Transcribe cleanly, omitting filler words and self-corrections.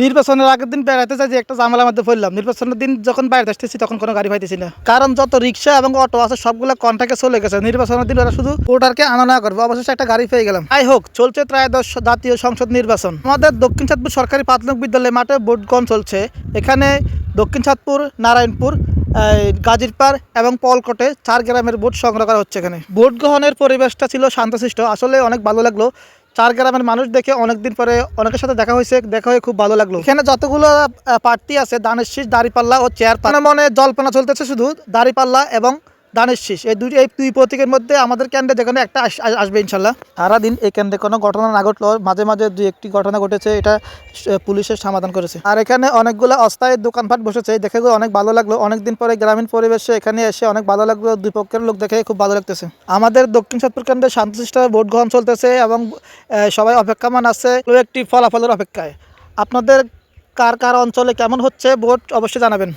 নির্বাচনের আগের দিন বেড়াতে যাই যে একটা ঝামেলার মধ্যে পড়লাম। নির্বাচনের দিন যখন বাইরে আসতেছি তখন কোনো গাড়ি পাইতেছি না, কারণ যত রিক্সা এবং অটো আছে সবগুলো কন্ট্রাক্টে চলে গেছে। নির্বাচনের দিন ওরা শুধু ভোটারকে আনা না করবে। অবশেষে একটা গাড়ি পেয়ে গেলাম। যাই হোক, চলছে ত্রয়োদশ জাতীয় সংসদ নির্বাচন। আমাদের দক্ষিণ চাঁদপুর সরকারি প্রাথমিক বিদ্যালয় মাঠে ভোট গ্রহণ চলছে। এখানে দক্ষিণ চাঁদপুর, নারায়ণপুর, গাজীরপাড় এবং পলকটে 4 গ্রামের ভোট সংগ্রহ করা হচ্ছে। এখানে ভোট গ্রহণের পরিবেশটা ছিল শান্তশিষ্ট, আসলে অনেক ভালো লাগলো। 4 গ্রামের মানুষ দেখে অনেকদিন পরে অনেকের সাথে দেখা হয়েছে, দেখা হয়ে খুব ভালো লাগলো। এখানে যতগুলো প্রার্থী আছে, ধানের শীষ, দাঁড়িপাল্লা ও চেয়ার, মনে জল্পনা চলতেছে শুধু দাঁড়িপাল্লা এবং ধানের শীষ, এই দুই প্রতীকের মধ্যে আমাদের কেন্দ্রে যেখানে একটা আসবে ইনশাল্লাহ। সারাদিন এই কেন্দ্রে কোনো ঘটনা না ঘটলো, মাঝে মাঝে 2-1টি ঘটনা ঘটেছে, এটা পুলিশের সমাধান করেছে। আর এখানে অনেকগুলো অস্থায়ী দোকানপাট বসেছে, দেখে অনেক ভালো লাগলো। অনেকদিন পরে গ্রামীণ পরিবেশে এখানে এসে অনেক ভালো লাগলো। দুই পক্ষের লোক দেখে খুব ভালো লাগতেছে। আমাদের দক্ষিণ চাঁদপুর কেন্দ্রে শান্তশিষ্টভাবে ভোট গ্রহণ চলতেছে এবং সবাই অপেক্ষমান আছে একটি ফলাফলের অপেক্ষায়। আপনাদের কার কার অঞ্চলে কেমন হচ্ছে ভোট অবশ্যই জানাবেন।